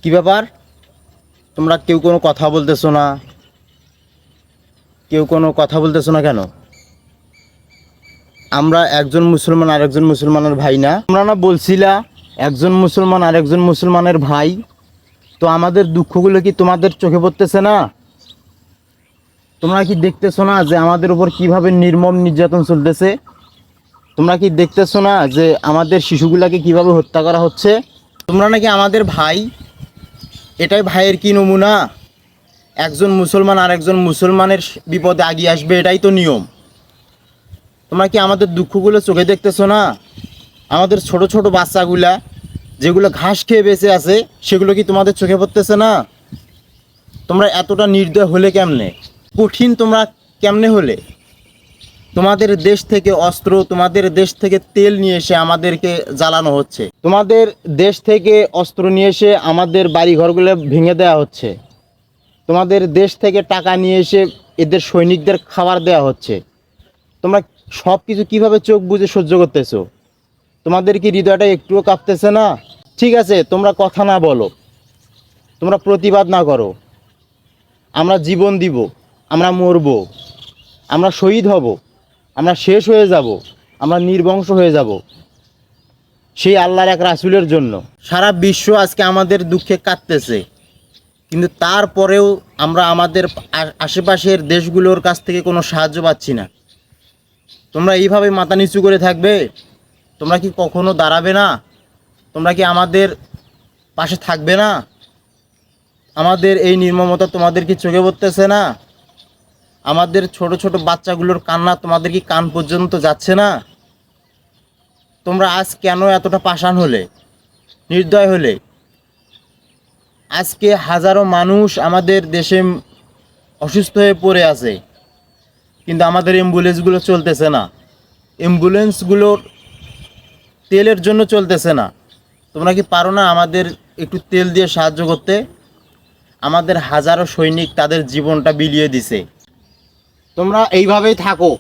কি ব্যাপার? তোমরা কেউ কোনো কথা বলতেছো না? কেউ কোনো কথা বলতেছো না কেন? আমরা একজন মুসলমান আর একজন মুসলমানের ভাই না? তোমরা না বলছিলা একজন মুসলমান আর একজন মুসলমানের ভাই? তো আমাদের দুঃখগুলো কি তোমাদের চোখে পড়তেছে না? তোমরা কি দেখতেছো না যে আমাদের উপর কিভাবে নির্মম নির্যাতন চলতেছে? তোমরা কি দেখতেছো না যে আমাদের শিশুগুলাকে কিভাবে হত্যা করা হচ্ছে? তোমরা নাকি আমাদের ভাই, এটাই ভাইয়ের কি নমুনা? একজন মুসলমান আর একজন মুসলমানের বিপদে আগিয়ে আসবে, এটাই তো নিয়ম। তোমরা কি আমাদের দুঃখগুলো চোখে দেখতেছো না? আমাদের ছোট ছোট বাচ্চাগুলা যেগুলো ঘাস খেয়ে বেঁচে আছে, সেগুলো কি তোমাদের চোখে পড়তেছে না? তোমরা এতটা নির্দয় হলে কেমনে? কঠিন তোমরা কেমনে হলে? তোমাদের দেশ থেকে অস্ত্র, তোমাদের দেশ থেকে তেল নিয়ে এসে আমাদেরকে জ্বালানো হচ্ছে। তোমাদের দেশ থেকে অস্ত্র নিয়ে এসে আমাদের বাড়িঘরগুলো ভেঙে দেওয়া হচ্ছে। তোমাদের দেশ থেকে টাকা নিয়ে এসে এদের সৈনিকদের খাবার দেওয়া হচ্ছে। তোমরা সব কিছু কীভাবে চোখ বুজে সহ্য করতেছো? তোমাদের কি হৃদয়টা একটুও কাঁপতেছে না? ঠিক আছে, তোমরা কথা না বলো, তোমরা প্রতিবাদ না করো। আমরা জীবন দিব, আমরা মরব, আমরা শহীদ হব, আমরা শেষ হয়ে যাব, আমরা নির্বংশ হয়ে যাব সেই আল্লাহর এক রাসূলের জন্য। সারা বিশ্ব আজকে আমাদের দুঃখে কাঁদতেছে, কিন্তু তারপরেও আমরা আমাদের আশেপাশের দেশগুলোর কাছ থেকে কোনো সাহায্য পাচ্ছি না। তোমরা এইভাবে মাথা নিচু করে থাকবে? তোমরা কি কখনো দাঁড়াবে না? তোমরা কি আমাদের পাশে থাকবে না? আমাদের এই নির্মমতা তোমাদের কি চোখে পড়তেছে না? আমাদের ছোট ছোট বাচ্চাগুলোর কান্না তোমাদের কি কান পর্যন্ত যাচ্ছে না? তোমরা আজ কেন এতটা পাষাণ হলে, নির্দয় হলে? আজকে হাজারো মানুষ আমাদের দেশে অসুস্থ হয়ে পড়ে আছে, কিন্তু আমাদের অ্যাম্বুলেন্সগুলো চলতেছে না। অ্যাম্বুলেন্সগুলোর তেলের জন্য চলতেছে না। তোমরা কি পারো না আমাদের একটু তেল দিয়ে সাহায্য করতে? আমাদের হাজারো সৈনিক তাদের জীবনটা বিলিয়ে দিছে। তোমরা এইভাবেই থাকো,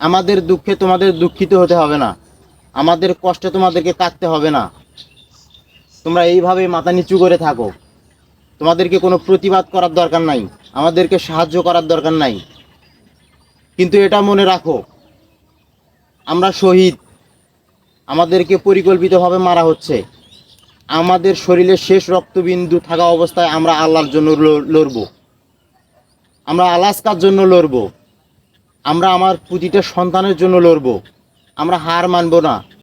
আমাদের দুঃখে তোমাদের দুঃখিত হতে হবে না, আমাদের কষ্টে তোমাদেরকে কাঁদতে হবে না। তোমরা এইভাবেই মাথা নিচু করে থাকো। তোমাদেরকে কোনো প্রতিবাদ করার দরকার নাই, আমাদেরকে সাহায্য করার দরকার নাই। কিন্তু এটা মনে রাখো, আমরা শহীদ, আমাদেরকে পরিকল্পিতভাবে মারা হচ্ছে। আমাদের শরীরে শেষ রক্তবিন্দু থাকা অবস্থায় আমরা আল্লাহর জন্য লড়ব, আমরা আলাস্কার জন্য লড়ব, আমরা আমার প্রতিটা সন্তানের জন্য লড়ব। আমরা হার মানব না।